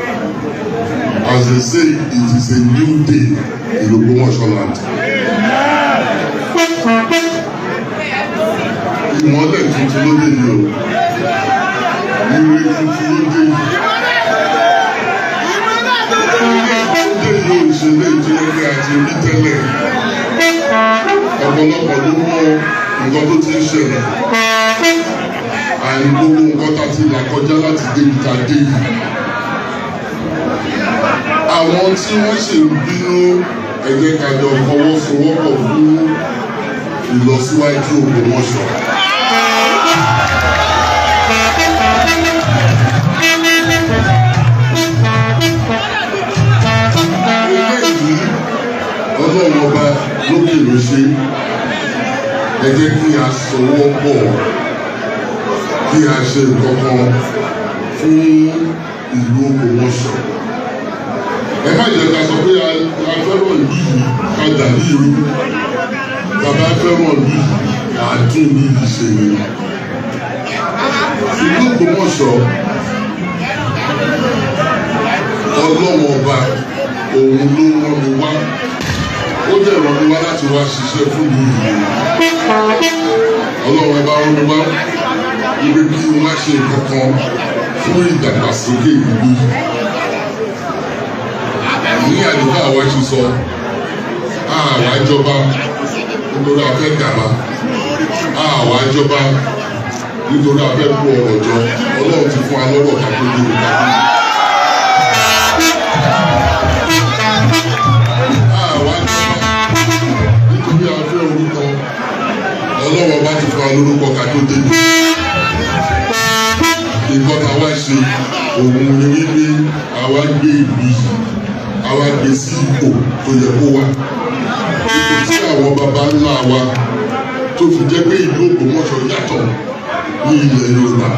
As they say, it is a new day in Ogbomoso land. Ìmọ́lẹ̀ tuntun ló dé yìí o. Ire tuntun ló dé yìí. Ire tó dé yìí o ìṣẹ̀lẹ̀ ìjìnlẹ̀ àti orí tẹ́lẹ̀. Ọ̀pọ̀lọpọ̀ ló mọ nǹkan tó ti ń ṣẹlẹ̀. Àní gbogbo nǹkan tá ti là kọjá láti débi tá a dé yìí. Àwọn tí wọ́n ṣe ń bínú ẹgbẹ́ kájọ fọwọ́sowọ́pọ̀ fún ìlọsíwájú Ògbómọ̀ṣọ́. Eléyìí Ọlọ́run ọba lókè ló ṣe. Ẹ jẹ́ kí a sowọ́pọ̀ kí a ṣe nǹkan kan fún ìlú Ògbómọ̀ṣọ́. Ẹ má jẹ́ ká sọ pé a fẹ́ràn ìlú yìí ká dà ní irú. Bàbá fẹ́ràn ìlú yìí àádùn ní ìṣe ni. Ìlú Ògbómọ̀ṣọ́ Ọlọ́run ọba òun ló rán mi wá. Ó dẹ̀ rán mi wá láti wá ṣiṣẹ́ fún ìlú yìí. Ọlọ́run ọba rán mi wá ibi kí n má ṣe nǹkan kan fún ìdàgbàsókè ìlú yìí. Ní àdúgbò àwa ti sọ àwa jọba nítorí a fẹ́ gàba, àwa jọba nítorí a fẹ́ kó ọrọ̀ jọ. Ọlọ́run ti fún wa lọ́rọ̀ ká tó dé ìgbà. Àwa jọba nítorí a fẹ́ orúkọ. Ọlọ́run bá ti fún wa lórúkọ ká tó dé ìgbà. Nǹkan tá a wá ṣe òun ni wípé àwa gbé ìlú yìí. Àwa gbé sí ipò tó yẹ kó wà. Ipò tí àwọn baba ńlá wa tó fi jẹ́ pé ìlú Ògbómọ̀ṣọ́ yàtọ̀ ní ilẹ̀ Yorùbá.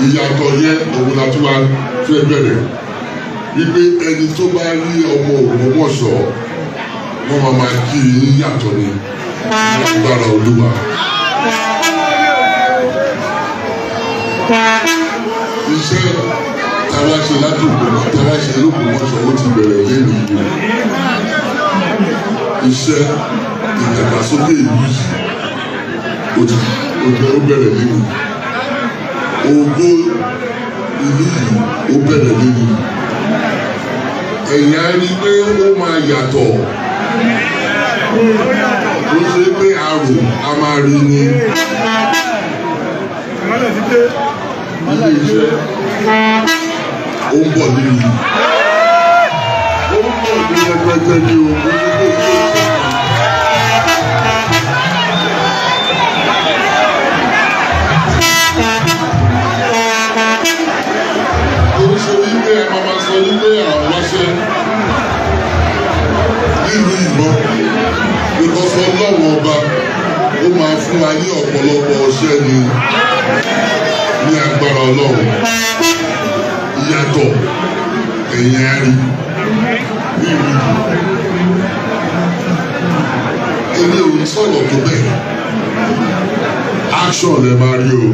Ìyàtọ̀ yẹn òun la tún wá fẹ́ bẹ̀rẹ̀. Wípé ẹni tó bá rí ọmọ Ògbómọ̀ṣọ́ wọ́n máa kí i ní yàtọ̀ ní agbára Olúwa. Iṣẹ́ táwa ṣe láti Ògbómọ̀ṣọ́, táwa ṣe l'Ògbómọ̀ṣọ́ ó ti bẹ̀rẹ̀ lẹ́nu ìlú. Iṣẹ́ ìdàgbàsókè ìlú yìí ó bẹ̀rẹ̀ lẹ́nu. Ògo ìlú yìí ó bẹ̀rẹ̀ lẹ́nu. Ẹ̀yin á rí pé ó máa yàtọ̀. Ó ṣe pé àrò a máa rí ni. Ilé iṣẹ́ ó ń bọ̀ nínú yìí. Ó ń bọ̀ ní ẹgbẹ́jẹ́ ní ogun. Oríṣi wípé ẹ máa sọ wípé àwọn wáṣẹ́ nínú ìbọn. Ìkọ̀sọ̀ Ọlọ́run ọba ó máa fún wa ní ọ̀pọ̀lọpọ̀ ọṣẹ́ ni ní agbára Ọlọ́run. Ìyàtọ̀ ẹ̀yìn àárín nínú ìlú. Èmi ò ní sọ̀rọ̀ tó bẹ́ẹ̀. Action lẹ máa rí o.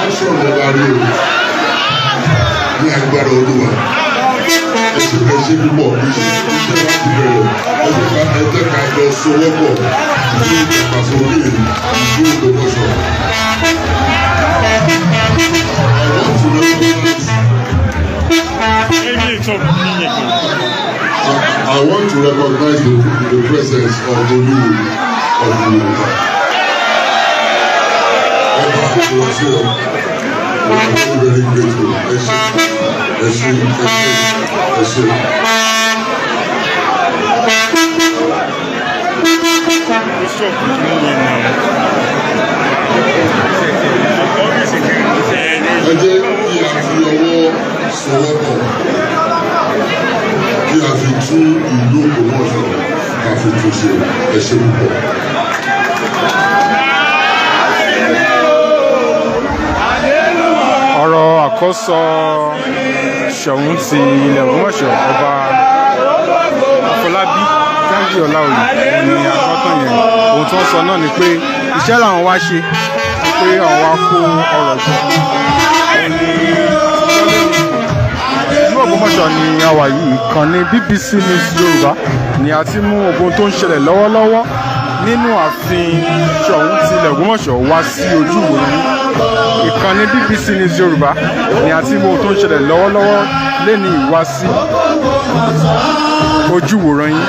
Action lẹ máa rí o. Ní agbára Olúwa. Ẹ̀ṣẹ̀ púpọ̀ iṣẹ́ láti bẹ̀rẹ̀. Ẹ̀jẹ̀ ká jọ sowọ́pọ̀ ní ìdàgbàsókè ìlú Ògbómọ̀ṣọ́. I want to recognize the presence of the Olúwo of the Yorùbá. Ọba Àfọlábí we are very very grateful. Ẹ ṣé. Ẹ jẹ́ kí a fi ọwọ́ sowọ́pọ̀ kí a fi tún ìlú Ògbómọ̀ṣọ́ ká fi tún ṣe. Ẹ ṣé púpọ̀. Ọ̀rọ̀ àkọ́sọ Ṣọ̀ún ti ilẹ̀ Ògbómọ̀ṣọ́ Ọba Afolabi wọ́n sọ náà ni pé iṣẹ́ làwọn wá ṣe pé àwọn wá kó ọrọ̀ jọ. Ìlú Ògbómọ̀ṣọ́ ni a wà yìí, ìkànnì BBC News Yorùbá ni a ti mú ogun tó ń ṣẹlẹ̀ lọ́wọ́lọ́wọ́ nínú ààfin Ṣọ̀ún tilẹ̀ Ògbómọ̀ṣọ́ wá sí ojú ìwòran. Ìkànnì BBC News Yorùbá ni a ti mú ogun tó ń ṣẹlẹ̀ lọ́wọ́lọ́wọ́ lẹ́ni ìwá sí ojú ìwòran yín.